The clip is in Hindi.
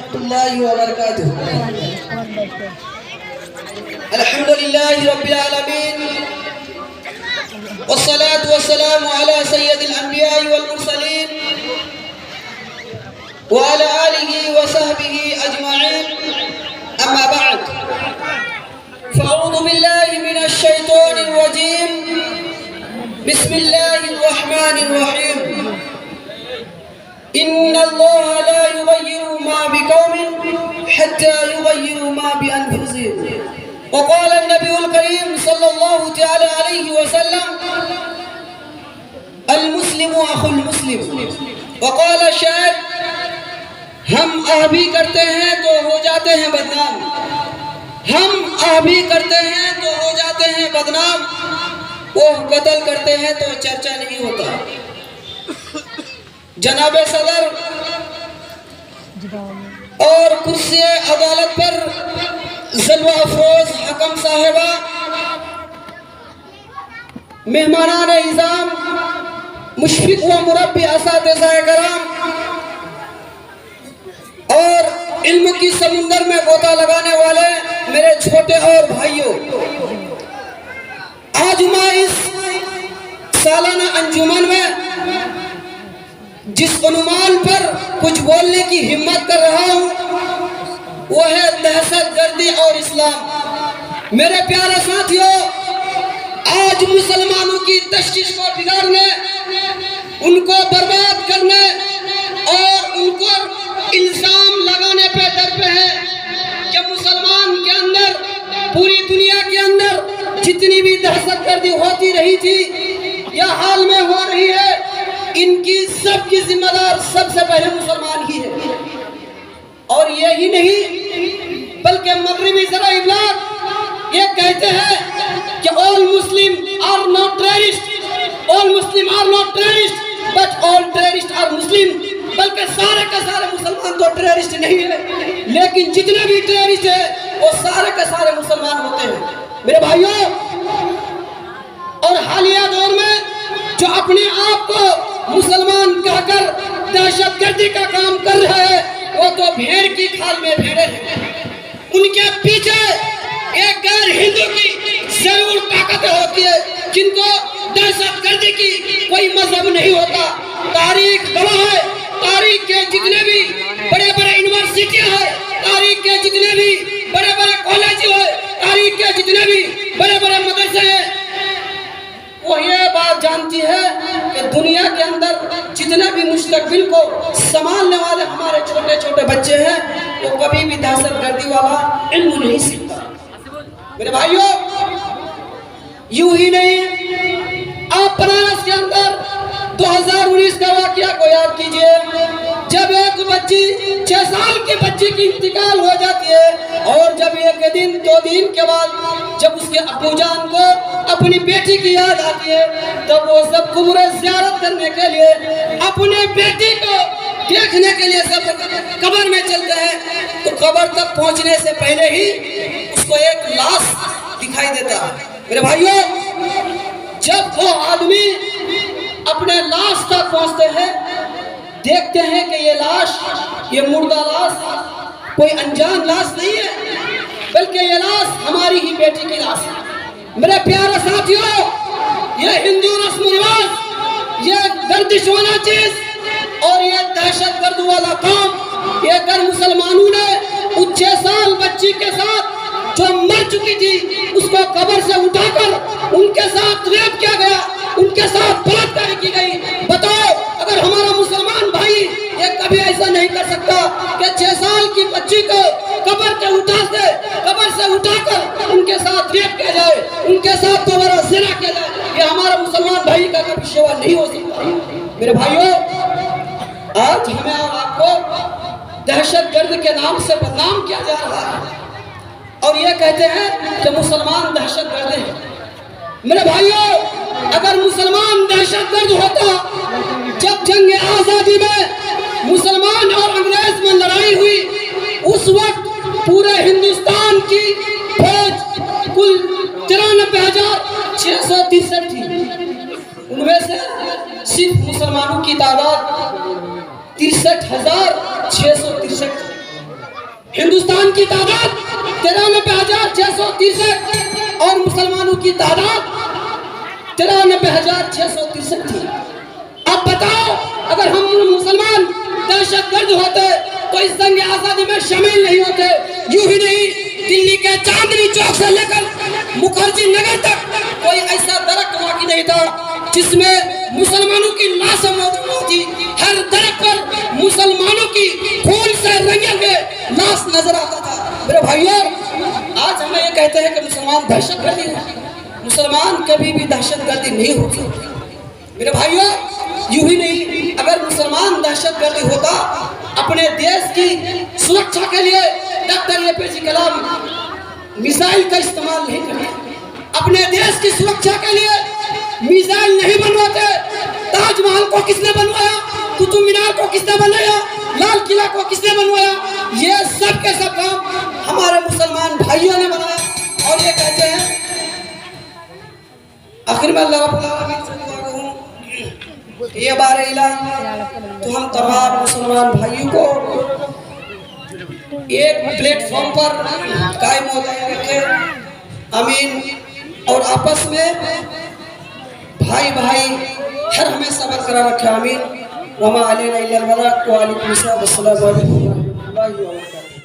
रहमतुल्लाहि व बरकातुहू। अल्हम्दुलिल्लाहि रब्बिल आलमीन वस्सलातु वस्सलामु अला सय्यदिल अंबिया'i वल मुरसलीन व अला आलिहि व सहबिहि अजमईन। अम्मा बअद, फ़अऊज़ु बिल्लाहि मिनश शैतानिर रजीम। बिस्मिल्लाहिर रहमानिर रहीम। इन्नल्लाहा ला युग़य्यिरु मा बिक़ौमिन हत्ता युग़य्यिरु मा बिअन्फुसिहिम। वक़ाल नबीउल करीम सल्लल्लाहु तआला अलैहि वसल्लम अल मुस्लिमु अखुल मुस्लिम। वक़ाल शायर, हम आह भी करते हैं तो हो जाते हैं बदनाम, हम आह भी करते हैं तो हो जाते हैं बदनाम, वो कत्ल करते हैं तो चर्चा नहीं होता। जनाबे सदर और कुर्सी अदालत पर जलवा अफरोज हकम साहिबा, मेहमानान इज़ाम, मुशफिक व मुरब्बी असातिज़ाए कराम और इल्म की समुंदर में गोता लगाने वाले मेरे छोटे और भाइयों, आज मैं इस सालाना अंजुमन में जिस अनुमान पर कुछ बोलने की हिम्मत कर रहा हूँ वो है दहशतगर्दी और इस्लाम। मेरे प्यारे साथियों, आज मुसलमानों की तशखीस को बिगाड़ने, उनको बर्बाद करने और उनको इल्जाम लगाने पे डर पे है कि मुसलमान के अंदर, पूरी दुनिया के अंदर जितनी भी दहशतगर्दी होती रही थी या हाल में हो रही है, इनकी सबकी जिम्मेदार सबसे पहले मुसलमान ही है। और यही नहीं बल्कि मगरिबी ज़रा इब्लाग ये कहते हैं कि all Muslim are not terrorist, all Muslim are not terrorist but all terrorist are Muslim. बल्कि सारे के सारे मुसलमान तो टेररिस्ट नहीं है, लेकिन जितने भी टेररिस्ट है वो सारे के सारे मुसलमान होते हैं। मेरे भाइयों, और हालिया दौर में जो अपने आप को मुसलमान कहकर दहशतगर्दी का काम कर रहे हैं वो तो भेड़ की खाल में भेड़े हैं। उनके पीछे एक गैर हिंदू की जरूर ताकत होती है, जिनको दहशतगर्दी की कोई मजहब नहीं होता। तारीख गवाह है, तारीख के जितने भी बड़े बड़े यूनिवर्सिटी है, तारीख के जितने भी बड़े बड़े कॉलेज है, तारीख के जितने भी बड़े बड़े मदरसे हैं, वो ये बात जानती है कि दुनिया के अंदर जितने भी मुस्तकबिल को संभालने वाले हमारे छोटे छोटे बच्चे हैं वो कभी भी दहशतगर्दी वाला इल्म नहीं सीखता। मेरे भाइयों, यूं ही नहीं, आप बनारस के अंदर 2019 का वाकया को याद कीजिए, जब एक बच्ची 6 साल की बच्ची की इंतकाल हो जाती है और जब एक दिन 2 दिन के बाद जब उसके अब्बूजान को अपनी बेटी की याद आती है, तब वो सब कुबूर ज़ियारत करने के लिए अपने बेटी को देखने के लिए सब कब्र में चलते हैं। तो कब्र तक पहुंचने से पहले ही उसको एक लाश दिखाई देता है। मेरे भाइयों, जब वो आदमी अपने लाश तक पहुंचते हैं, देखते हैं कि ये लाश, ये मुर्दा लाश कोई अनजान लाश नहीं है, बल्कि ये लाश हमारी ही बेटी की लाश है। मेरे प्यारे साथियों, ये हिंदू रस्म रिवाज, ये गर्दिश वाला चीज और ये दहशतगर्द वाला काम ये अगर मुसलमानों ने उस 6 साल बच्ची के साथ जो मर चुकी थी उसको कब्र से उठाकर उनके साथ रेप किया गया, उनके साथ बलात्कार की गई। बताओ, अगर हमारा मुसलमान भाई ये कभी ऐसा नहीं कर सकता कि 6 साल की बच्ची को कब्र से उठाकर उनके साथ रेप किया जाए, उनके साथ दोबारा ज़िना किया जाए, ये हमारा मुसलमान भाई का कभी सेवा नहीं हो सकता। मेरे भाइयों, आज हमें और आपको दहशतगर्द के नाम से बदनाम किया जा रहा है और ये कहते हैं कि मुसलमान दहशतगर्द हैं। मेरे भाइयों, अगर मुसलमान दहशतगर्द होता, जब जंग आज़ादी में मुसलमान और अंग्रेज में लड़ाई हुई, उस वक्त पूरे हिंदुस्तान की फौज कुल 93,663 थी, उनमें से सिर्फ मुसलमानों की तादाद 63,663 थी। हिंदुस्तान की तादाद 93,663 और मुसलमानों की तादाद 93,663 थी। अब बताओ, अगर हम मुसलमान दहशतगर्द होते तो इस जंग आजादी में शामिल नहीं होते। यूं ही नहीं, दिल्ली के चांदनी चौक से लेकर मुखर्जी नगर तक कोई ऐसा दरख्त बाकी नहीं था जिसमें मुसलमानों की लाश मौजूद होती। हर दरख्त पर मुसलमानों की खून से रंगे हुए लाश नजर आता था। मेरे भाइयों, आज हमें ये कहते हैं कि मुसलमान दहशतगर्दी है। मुसलमान कभी भी दहशतगर्दी नहीं होती। मेरे भाइयों, यूं ही नहीं, अगर मुसलमान दहशतगर्दी होता, अपने देश की सुरक्षा के लिए डॉक्टर APJ कलाम मिसाइल का इस्तेमाल नहीं करते। अपने देश की सुरक्षा के लिए मिसाइल नहीं बनवाते। ताजमहल को किसने बनवाया? कुतुब मीनार को किसने बनाया? लाल किला को किसने बनवाया? ये सब के सब काम हमारे मुसलमान भाइयों ने बनाया। और ये कहते हैं, आखिर में अल्लाह रब्बुल आलमीन से दुआ करूं, ये बार इलाही तो हम तमाम मुसलमान भाइयों को एक प्लेटफॉर्म पर कायम हो जाए, आमीन। और आपस में भाई भाई हर हमेशा बरकरार रखे, आमीन। वमा अलैना इल्लल बलाग। वालेकुम अस्सलाम व रहमतुल्लाहि व बरकातहू।